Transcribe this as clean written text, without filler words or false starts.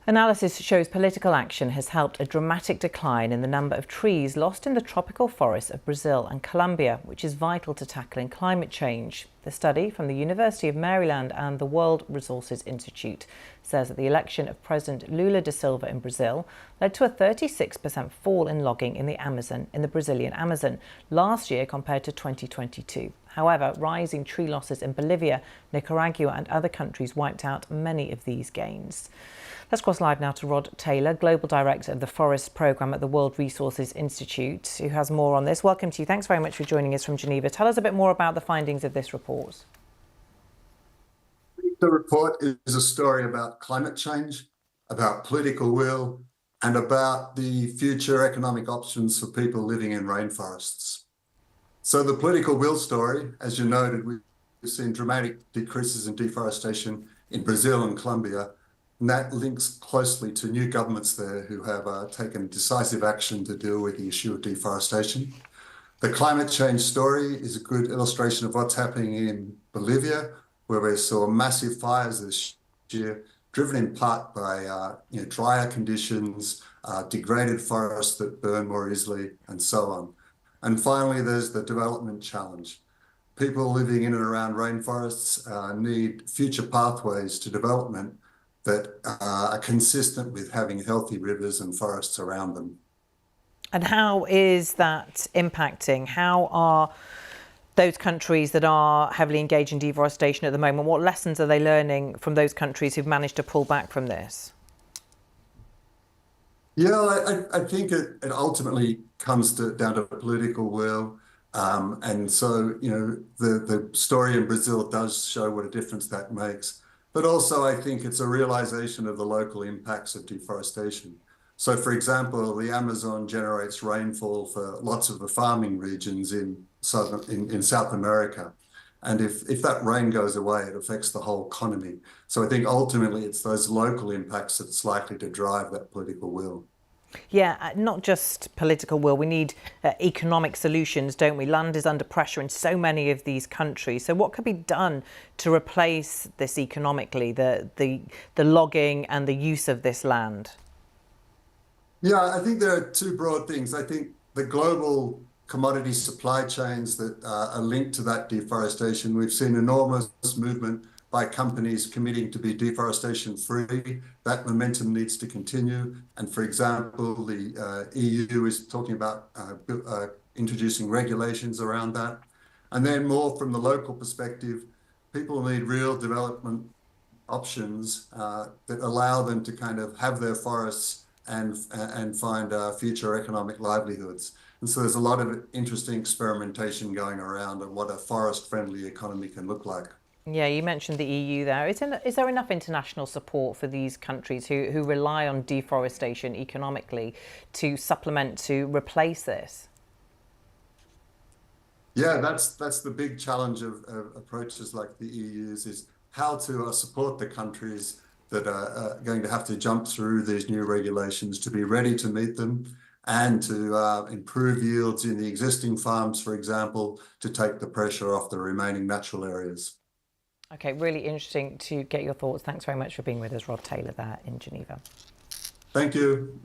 Analysis shows political action has helped a dramatic decline in the number of trees lost in the tropical forests of Brazil and Colombia, which is vital to tackling climate change. The study from the University of Maryland and the World Resources Institute says that the election of President Lula da Silva in Brazil led to a 36% fall in logging in the Brazilian Amazon last year compared to 2022. However, rising tree losses in Bolivia, Nicaragua and other countries wiped out many of these gains. Let's cross live now to Rod Taylor, Global Director of the Forest Programme at the World Resources Institute, who has more on this. Welcome to you. Thanks very much for joining us from Geneva. Tell us a bit more about the findings of this report. The report is a story about climate change, about political will, and about the future economic options for people living in rainforests. So the political will story, as you noted, we've seen dramatic decreases in deforestation in Brazil and Colombia, and that links closely to new governments there who have taken decisive action to deal with the issue of deforestation. The climate change story is a good illustration of what's happening in Bolivia, where we saw massive fires this year, driven in part by drier conditions, degraded forests that burn more easily, and so on. And finally, there's the development challenge. People living in and around rainforests need future pathways to development that are consistent with having healthy rivers and forests around them. And how is that impacting? How are those countries that are heavily engaged in deforestation at the moment, what lessons are they learning from those countries who've managed to pull back from this? Yeah, I think it ultimately comes down to political will. And so, the story in Brazil does show what a difference that makes. But also, I think it's a realization of the local impacts of deforestation. So, for example, the Amazon generates rainfall for lots of the farming regions in South America. And if that rain goes away, it affects the whole economy. So I think ultimately it's those local impacts that's likely to drive that political will. Yeah, not just political will. We need economic solutions, don't we? Land is under pressure in so many of these countries. So what could be done to replace this economically, the logging and the use of this land? Yeah, I think there are two broad things. I think the global commodity supply chains that are linked to that deforestation, we've seen enormous movement by companies committing to be deforestation free. That momentum needs to continue. And for example, the EU is talking about introducing regulations around that. And then more from the local perspective, people need real development options that allow them to kind of have their forests and find future economic livelihoods. And so there's a lot of interesting experimentation going around on what a forest-friendly economy can look like. Yeah, you mentioned the EU there. Is there enough international support for these countries who rely on deforestation economically to supplement, to replace this? Yeah, that's the big challenge of approaches like the EU's is how to support the countries that are going to have to jump through these new regulations to be ready to meet them and to improve yields in the existing farms, for example, to take the pressure off the remaining natural areas. Okay, really interesting to get your thoughts. Thanks very much for being with us, Rod Taylor, there in Geneva. Thank you.